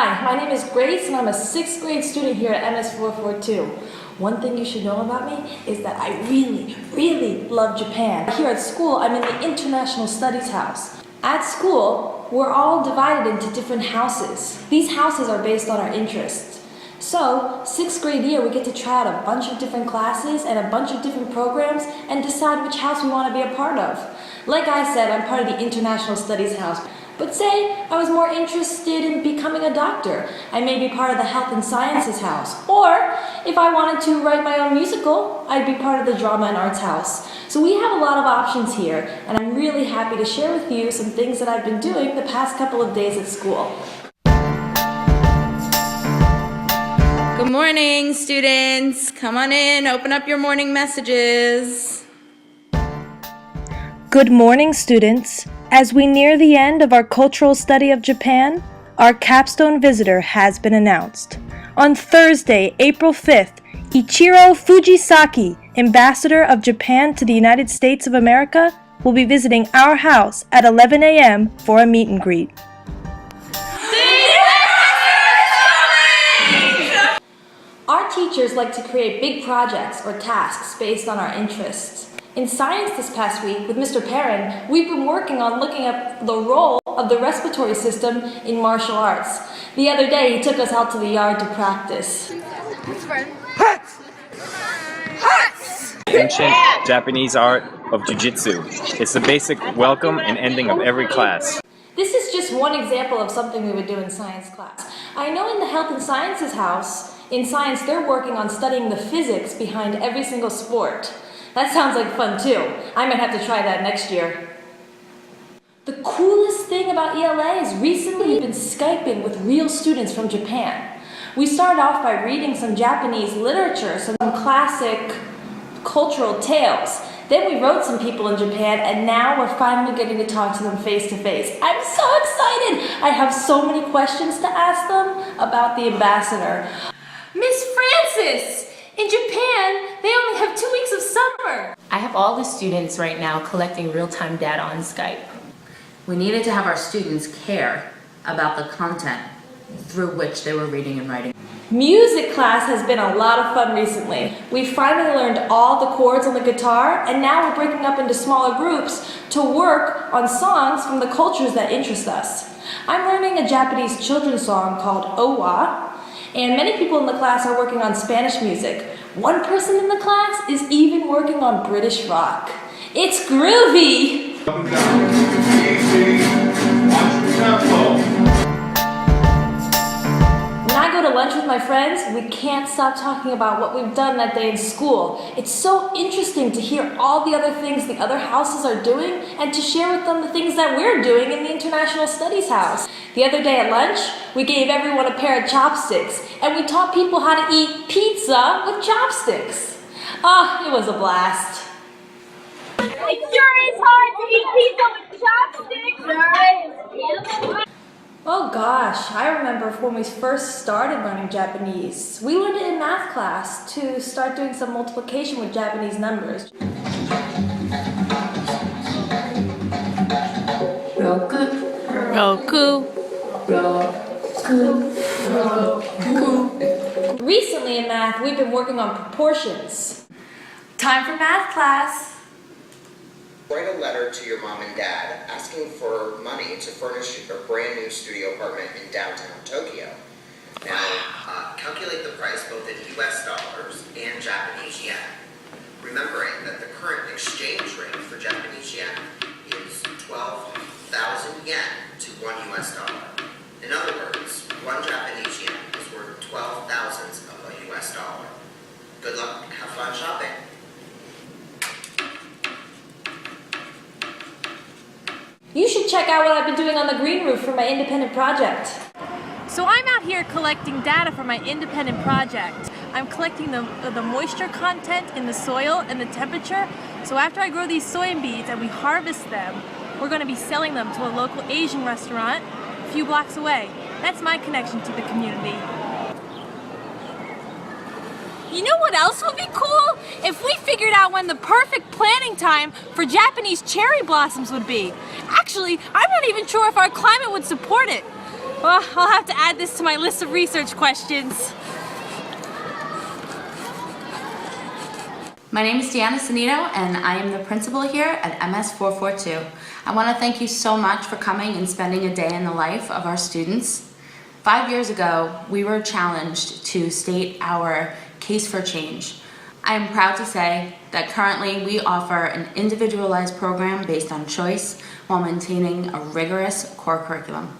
Hi, my name is Grace and I'm a 6th grade student here at MS442. One thing you should know about me is that I really love Japan. Here at school, I'm in the International Studies house. At school, we're all divided into different houses. These houses are based on our interests. So, 6th grade year, we get to try out a bunch of different classes and a bunch of different programs and decide which house we want to be a part of. Like I said, I'm part of the International Studies house. But say I was more interested in becoming a doctor, I may be part of the Health and Sciences house. Or if I wanted to write my own musical, I'd be part of the Drama and Arts house. So we have a lot of options here, and I'm really happy to share with you some things that I've been doing the past couple of days at school. Good morning, students. Come on in, open up your morning messages. Good morning, students. As we near the end of our cultural study of Japan, our capstone visitor has been announced. On Thursday, April 5th, Ichiro Fujisaki, Ambassador of Japan to the United States of America, will be visiting our house at 11 a.m. for a meet and greet. Our teachers like to create big projects or tasks based on our interests. In science this past week, with Mr. Perrin, we've been working on looking at the role of the respiratory system in martial arts. The other day, he took us out to the yard to practice. Ancient Japanese art of jiu-jitsu. It's the basic welcome and ending of every class. This is just one example of something we would do in science class. I know in the Health and Sciences house, in science they're working on studying the physics behind every single sport. That sounds like fun too. I might have to try that next year. The coolest thing about ELA is recently we've been Skyping with real students from Japan. We started off by reading some Japanese literature, some classic cultural tales. Then we wrote some people in Japan, and now we're finally getting to talk to them face to face. I'm so excited! I have so many questions to ask them about the ambassador. Miss Francis! In Japan, they only have 2 weeks of summer. I have all the students right now collecting real-time data on Skype. We needed to have our students care about the content through which they were reading and writing. Music class has been a lot of fun recently. We finally learned all the chords on the guitar, and now we're breaking up into smaller groups to work on songs from the cultures that interest us. I'm learning a Japanese children's song called Owa, and many people in the class are working on Spanish music. One person in the class is even working on British rock. It's groovy! When I go to lunch with my friends, we can't stop talking about what we've done that day in school. It's so interesting to hear all the other things the other houses are doing and to share with them the things that we're doing in the International Studies house. The other day at lunch, we gave everyone a pair of chopsticks and we taught people how to eat pizza with chopsticks. Ah, it was a blast. It sure is hard to eat pizza with chopsticks. Oh gosh, I remember when we first started learning Japanese. We learned it in math class to start doing some multiplication with Japanese numbers. Roku. Recently in math, we've been working on proportions. Time for math class. Write a letter to your mom and dad asking for money to furnish a brand new studio apartment in downtown Tokyo. Now, calculate the price both in US dollars and Japanese yen, remembering that the current exchange rate for Japanese yen is 12,000 yen to 1 US dollar. In other words, 1 Japanese yen is worth 12 thousandths of a US dollar. Good luck, have fun shopping. You should check out what I've been doing on the green roof for my independent project. So I'm out here collecting data for my independent project. I'm collecting the moisture content in the soil and the temperature. So after I grow these soybeans and we harvest them, we're going to be selling them to a local Asian restaurant a few blocks away. That's my connection to the community. You know what else would be cool? If we figured out when the perfect planting time for Japanese cherry blossoms would be. Actually, I'm not even sure if our climate would support it. Well, I'll have to add this to my list of research questions. My name is Deanna Sanito, and I am the principal here at MS 442. I want to thank you so much for coming and spending a day in the life of our students. 5 years ago, we were challenged to state our case for change. I am proud to say that currently we offer an individualized program based on choice while maintaining a rigorous core curriculum.